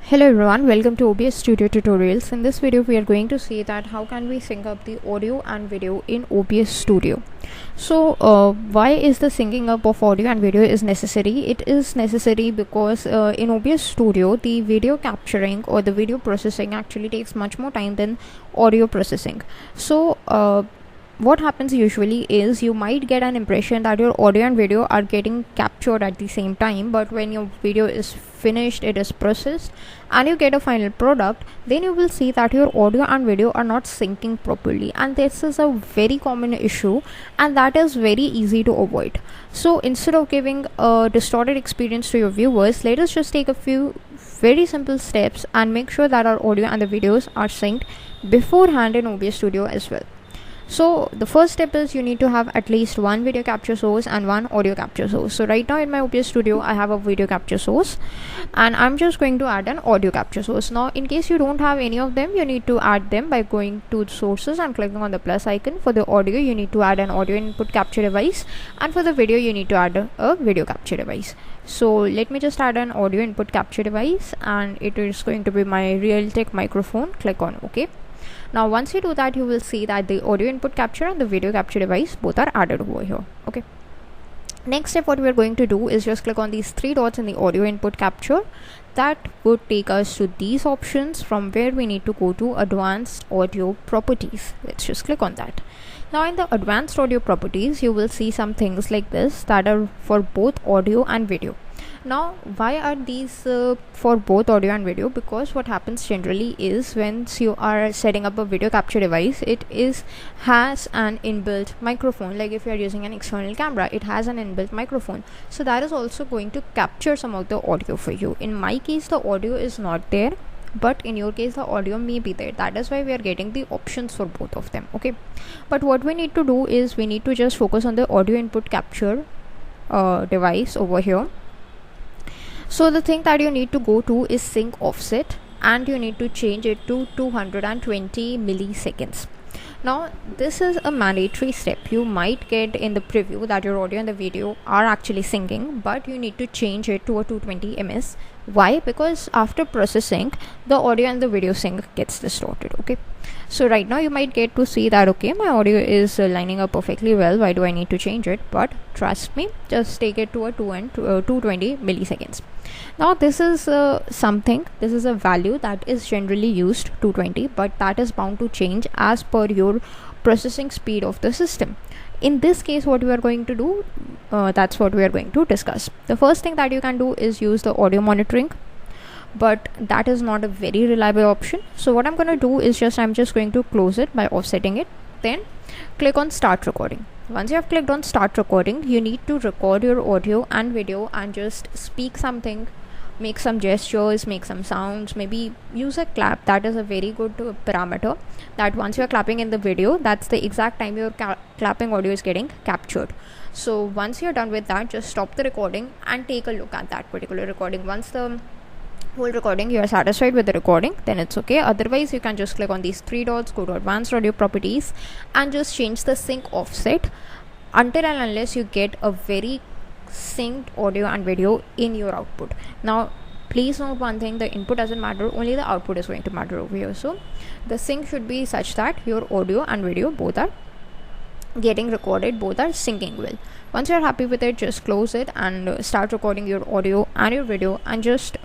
Hello everyone, welcome to OBS Studio tutorials. In this video we are going to see that how can we sync up the audio and video in OBS Studio. So why is the syncing up of audio and video is necessary? It is necessary because in OBS Studio the video capturing or the video processing actually takes much more time than audio processing. So what happens usually is you might get an impression that your audio and video are getting captured at the same time, but when your video is finished, it is processed and you get a final product, then you will see that your audio and video are not syncing properly, and this is a very common issue and that is very easy to avoid. So instead of giving a distorted experience to your viewers, let us just take a few very simple steps and make sure that our audio and the videos are synced beforehand in OBS Studio as well. So the first step is you need to have at least one video capture source and one audio capture source. So right now in my OBS Studio I have a video capture source and I'm just going to add an audio capture source. Now in case you don't have any of them, you need to add them by going to sources and clicking on the plus icon. For the audio you need to add an audio input capture device, and for the video you need to add a video capture device. So let me just add an audio input capture device, and it is going to be my Realtek microphone. Click on OK. Now once you do that, you will see that the audio input capture and the video capture device both are added over here. Okay, next step what we are going to do is just click on these three dots in the audio input capture. That would take us to these options, from where we need to go to advanced audio properties. Let's just click on that. Now in the advanced audio properties you will see some things like this that are for both audio and video. Now why are these for both audio and video? Because what happens generally is once you are setting up a video capture device, it has an inbuilt microphone. Like if you are using an external camera, it has an inbuilt microphone, so that is also going to capture some of the audio for you. In my case the audio is not there, but in your case the audio may be there. That is why we are getting the options for both of them. Okay, but what we need to do is we need to just focus on the audio input capture device over here. So the thing that you need to go to is sync offset, and you need to change it to 220 milliseconds. Now this is a mandatory step. You might get in the preview that your audio and the video are actually syncing, but you need to change it to a 220 ms. Why? Because after processing, the audio and the video sync gets distorted. Okay, so right now you might get to see that okay, my audio is lining up perfectly well. Why do I need to change it? But trust me, just take it to a 220 milliseconds. Now this is this is a value that is generally used 220, but that is bound to change as per your processing speed of the system. In this case what we are going to do, that's what we are going to discuss. The first thing that you can do is use the audio monitoring, but that is not a very reliable option. So what I'm going to do is I'm just going to close it by offsetting it, then click on start recording. Once you have clicked on start recording, you need to record your audio and video and just speak something, make some gestures, make some sounds, maybe use a clap. That is a very good parameter, that once you are clapping in the video, that's the exact time your clapping audio is getting captured. So once you're done with that, just stop the recording and take a look at that particular recording. Once the whole recording you are satisfied with the recording, then it's okay. Otherwise you can just click on these three dots, go to advanced audio properties, and just change the sync offset until and unless you get a very synced audio and video in your output. Now please note one thing, the input doesn't matter, only the output is going to matter over here. So the sync should be such that your audio and video both are getting recorded, both are syncing well. Once you're happy with it, just close it and start recording your audio and your video, and just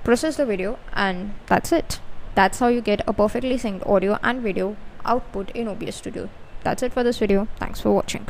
process the video, and that's it. That's how you get a perfectly synced audio and video output in OBS Studio. That's it for this video. Thanks for watching.